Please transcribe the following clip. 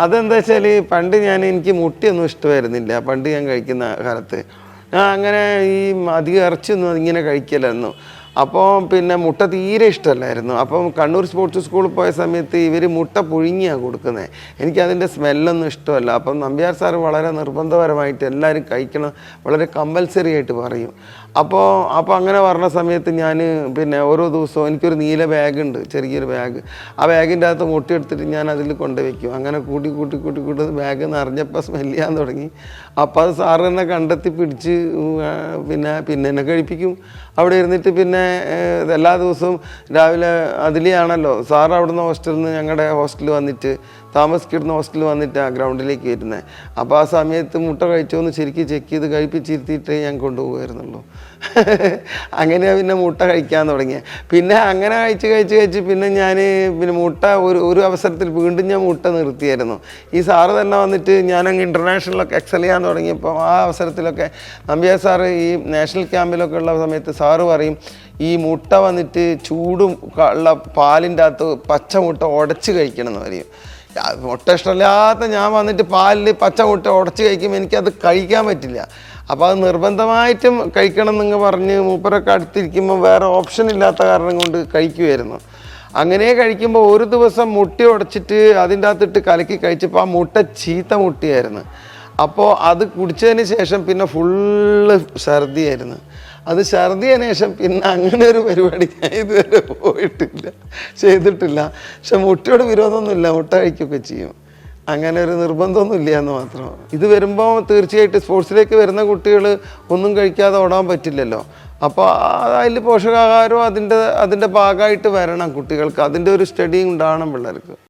അതെന്താ വെച്ചാൽ പണ്ട് എനിക്ക് മുട്ടയൊന്നും ഇഷ്ടമായിരുന്നില്ല പണ്ട് ഞാൻ കഴിക്കുന്ന കാലത്ത്. ഞാൻ അങ്ങനെ ഈ അധികം ഇറച്ചിയൊന്നും ഇങ്ങനെ കഴിക്കലായിരുന്നു. അപ്പോൾ പിന്നെ മുട്ട തീരെ ഇഷ്ടമല്ലായിരുന്നു. അപ്പം കണ്ണൂർ സ്പോർട്സ് സ്കൂളിൽ പോയ സമയത്ത് ഇവർ മുട്ട പുഴുങ്ങിയാണ് കൊടുക്കുന്നത്. എനിക്കതിൻ്റെ സ്മെല്ലൊന്നും ഇഷ്ടമല്ല. അപ്പം നമ്പ്യാർ സാറ് വളരെ നിർബന്ധപരമായിട്ട് എല്ലാവരും കഴിക്കണം, വളരെ കമ്പൽസറി ആയിട്ട് പറയും. അപ്പോൾ അങ്ങനെ പറഞ്ഞ സമയത്ത് ഞാൻ പിന്നെ ഓരോ ദിവസവും എനിക്കൊരു നീല ബാഗുണ്ട്, ചെറിയൊരു ബാഗ്. ആ ബാഗിൻ്റെ അകത്ത് മുട്ട എടുത്തിട്ട് ഞാൻ അതിൽ കൊണ്ടുവയ്ക്കും. അങ്ങനെ കൂട്ടി ബാഗ് നിറഞ്ഞപ്പോൾ സ്മെല്ല് ചെയ്യാൻ തുടങ്ങി. അപ്പോൾ അത് സാറ് തന്നെ കണ്ടെത്തി പിടിച്ച് പിന്നെ എന്നെ കഴിപ്പിക്കും. അവിടെ ഇരുന്നിട്ട് പിന്നെ എല്ലാ ദിവസവും രാവിലെ അതിലെയാണല്ലോ സാർ അവിടുന്ന് ഹോസ്റ്റലിൽ നിന്ന് ഞങ്ങളുടെ ഹോസ്റ്റലിൽ വന്നിട്ട് താമസിക്കുന്ന ഹോസ്റ്റലിൽ വന്നിട്ടാണ് ഗ്രൗണ്ടിലേക്ക് വരുന്നത്. അപ്പോൾ ആ സമയത്ത് മുട്ട കഴിച്ചോ എന്ന് ശരിക്കും ചെക്ക് ചെയ്ത് കഴിപ്പിച്ചിരുത്തിയിട്ടേ ഞാൻ കൊണ്ടുപോകുമായിരുന്നുള്ളൂ. അങ്ങനെയാണ് പിന്നെ മുട്ട കഴിക്കാൻ തുടങ്ങിയത്. പിന്നെ അങ്ങനെ കഴിച്ച് പിന്നെ ഞാൻ മുട്ട ഒരു അവസരത്തിൽ വീണ്ടും ഞാൻ മുട്ട നിർത്തിയായിരുന്നു. ഈ സാറ് തന്നെ വന്നിട്ട് ഞാനങ്ങ് ഇൻ്റർനാഷണലൊക്കെ എക്സൽ ചെയ്യാൻ തുടങ്ങിയപ്പോൾ ആ അവസരത്തിലൊക്കെ നമ്പ്യാർ സാറ് ഈ നാഷണൽ ക്യാമ്പിലൊക്കെ ഉള്ള സമയത്ത് സാറ് പറയും ഈ മുട്ട വന്നിട്ട് ചൂടും ഉള്ള പാലിൻ്റെ അകത്ത് പച്ച മുട്ട ഉടച്ച് കഴിക്കണം എന്ന് പറയും. മുട്ട ഇഷ്ടമില്ലാത്ത ഞാൻ വന്നിട്ട് പാലിൽ പച്ച മുട്ട ഉടച്ച് കഴിക്കുമ്പോൾ എനിക്കത് കഴിക്കാൻ പറ്റില്ല. അപ്പോൾ അത് നിർബന്ധമായിട്ടും കഴിക്കണം എന്നങ്ങ് പറഞ്ഞ് മൂപ്പരൊക്കെ അടുത്തിരിക്കുമ്പോൾ വേറെ ഓപ്ഷൻ ഇല്ലാത്ത കാരണം കൊണ്ട് കഴിക്കുമായിരുന്നു. അങ്ങനെ കഴിക്കുമ്പോൾ ഒരു ദിവസം മുട്ട ഉടച്ചിട്ട് അതിൻ്റെ അകത്തിട്ട് കലക്കി കഴിച്ചപ്പോൾ ആ മുട്ട ചീത്ത മുട്ടയായിരുന്നു. അപ്പോൾ അത് കുടിച്ചതിന് ശേഷം പിന്നെ ഫുള്ള് ഛർദിയായിരുന്നു. അത് ഛർദിയതിന് ശേഷം പിന്നെ അങ്ങനെ ഒരു പരിപാടി ഞാൻ ഇതുവരെ ചെയ്തിട്ടില്ല. പക്ഷെ മുട്ടയോട് വിരോധമൊന്നുമില്ല, മുട്ട കഴിക്കുകയൊക്കെ ചെയ്യും. അങ്ങനെ ഒരു നിർബന്ധമൊന്നും ഇല്ല എന്ന് മാത്രം. ഇത് വരുമ്പോൾ തീർച്ചയായിട്ടും സ്പോർട്സിലേക്ക് വരുന്ന കുട്ടികൾ ഒന്നും കഴിക്കാതെ ഓടാൻ പറ്റില്ലല്ലോ. അപ്പോൾ അതിൽ പോഷകാഹാരവും അതിൻ്റെ ഭാഗമായിട്ട് വരണം കുട്ടികൾക്ക്. അതിൻ്റെ ഒരു സ്റ്റഡിയും ഉണ്ടാവണം പിള്ളേർക്ക്.